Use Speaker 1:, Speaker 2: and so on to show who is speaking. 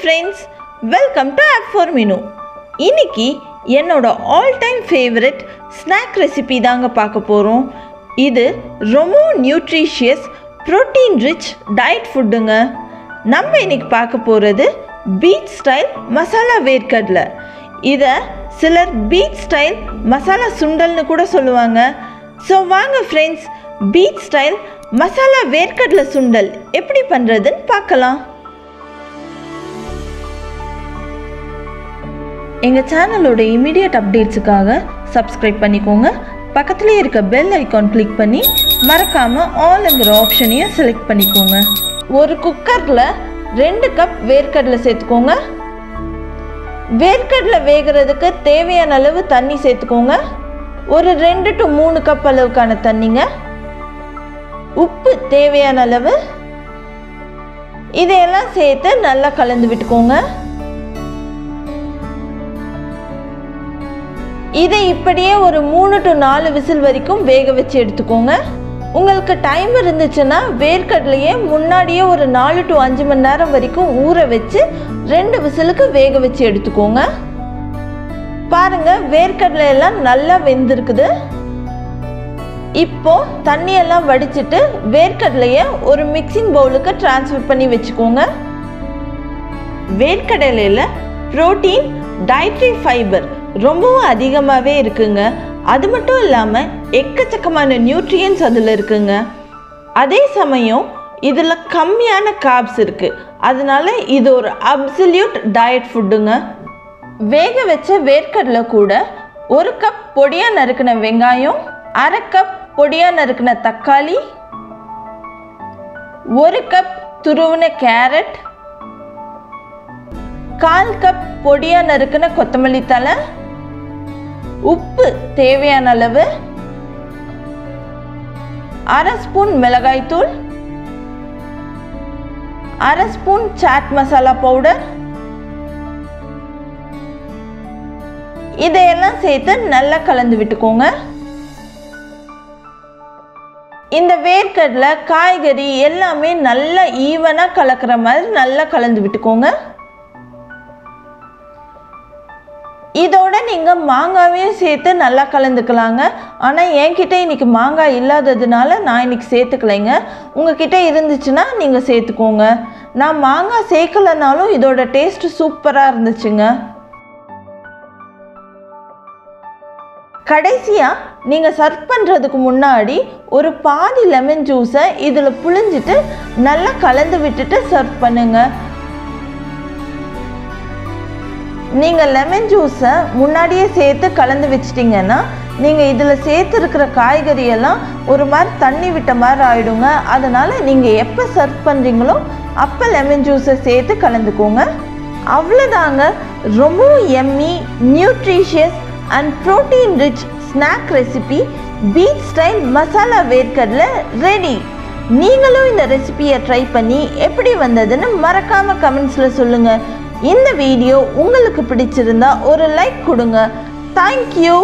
Speaker 1: friends, welcome to Ap4 menu. இன்னைக்கு என்னோட all time favorite snack recipe தாங்க பார்க்க போறோம். இது ரொம்ப nutritious, protein rich diet foodங்க. நம்ம இன்னைக்கு பார்க்க போறது beach style மசாலா வேர்க்கடலை. இத சிலர் beach style மசாலா சுண்டல்னு கூட சொல்லுவாங்க. So வாங்க friends, beach style மசாலா வேர்க்கடலை சுண்டல் எப்படி பண்றதுன்னு பார்க்கலாம். எங்க சேனலோட இமிடியேட் அப்டேட்ஸ்க்காக சப்ஸ்கிரைப் பண்ணிக்கோங்க. பக்கத்திலே இருக்க பெல் ஐகான் கிளிக் பண்ணி மறக்காம ஆல்ங்கிற ஆப்ஷனையும் செலக்ட் பண்ணிக்கோங்க. ஒரு குக்கர்ல 2 கப் வேர்க்கடலை சேர்த்துக்கோங்க. வேர்க்கடலை வேகிறதுக்கு தேவையான அளவு தண்ணி சேர்த்துக்கோங்க. ஒரு 2 to 3 கப் அளவுக்கான தண்ணிங்க. உப்பு தேவையான அளவு. இதையெல்லாம் சேர்த்து நல்லா கலந்து விட்டுக்கோங்க. இதை இப்படியே ஒரு 3 to 4 விசில் வரைக்கும் வேக வச்சு எடுத்துக்கோங்க. உங்களுக்கு டைம் இருந்துச்சுன்னா வேர்க்கடலையே முன்னாடியே ஒரு 4 to 5 மணி நேரம் வரைக்கும் ஊற வச்சு 2 விசிலுக்கு வேக வச்சு எடுத்துக்கோங்க. பாருங்க, வேர்க்கடலை எல்லாம் நல்லா வெந்திருக்குது. இப்போ தண்ணியெல்லாம் வடிச்சிட்டு வேர்க்கடலையை ஒரு மிக்சிங் பவுலுக்கு டிரான்ஸ்ஃபர் பண்ணி வச்சுக்கோங்க. வேர்க்கடலையில் புரோட்டீன், dietary ஃபைபர் ரொம்பவும் அதிகமாகவே இருக்குங்க. அது மட்டும் இல்லாமல் எக்கச்சக்கமான நியூட்ரியன்ஸ் அதில் இருக்குங்க. அதே சமயம் இதில் கம்மியான கார்ப்ஸ் இருக்குது. அதனால இது ஒரு அப்சல்யூட் டயட் ஃபுட்டுங்க. வேக வச்ச வேர்க்கடலை கூட 1 கப் பொடியாக நறுக்கின வெங்காயம், 1/2 கப் பொடியாக நறுக்கின தக்காளி, 1 கப் துருவின கேரட், 1/4 கப் பொடியாக நறுக்கின கொத்தமல்லி தழை, உப்பு தேவையான அளவு, 1/2 ஸ்பூன் மிளகாய்த்தூள், 1/2 ஸ்பூன் சாட் மசாலா பவுடர். இதையெல்லாம் சேர்த்து நல்லா கலந்து விட்டுக்கோங்க. இந்த வேர்க்கடலை, காய்கறி எல்லாமே நல்லா ஈவனாக கலக்கிற மாதிரி நல்லா கலந்து விட்டுக்கோங்க. இதோட நீங்கள் மாங்காவையும் சேர்த்து நல்லா கலந்துக்கலாங்க. ஆனால் என்கிட்ட இன்னைக்கு மாங்காய் இல்லாததுனால நான் இன்னைக்கு சேர்த்துக்கலைங்க. உங்ககிட்ட இருந்துச்சுன்னா நீங்கள் சேர்த்துக்கோங்க. நான் மாங்காய் சேர்க்கலைனாலும் இதோட டேஸ்ட் சூப்பராக இருந்துச்சுங்க. கடைசியாக நீங்கள் சர்வ் பண்ணுறதுக்கு முன்னாடி ஒரு பாதி லெமன் ஜூஸை இதில் புழிஞ்சிட்டு நல்லா கலந்து விட்டுட்டு சர்வ் பண்ணுங்கள். நீங்கள் லெமன் ஜூஸை முன்னாடியே சேர்த்து கலந்து வச்சிட்டிங்கன்னா நீங்கள் இதில் சேர்த்துருக்கிற காய்கறியெல்லாம் ஒரு மாதிரி தண்ணி விட்ட மாதிரி ஆகிடுங்க. அதனால் நீங்கள் எப்போ சர்வ் பண்ணுறீங்களோ அப்போ லெமன் ஜூஸை சேர்த்து கலந்துக்கோங்க. அவ்வளோதாங்க, ரொம்பவும் எம்மி, nutritious and protein rich snack recipe beach style masala வேர்க்கடலை ரெடி. நீங்களும் இந்த ரெசிபியை ட்ரை பண்ணி எப்படி வந்ததுன்னு மறக்காமல் கமெண்ட்ஸில் சொல்லுங்கள். இந்த வீடியோ உங்களுக்கு பிடிச்சிருந்தா ஒரு லைக் கொடுங்க. தேங்க்யூ.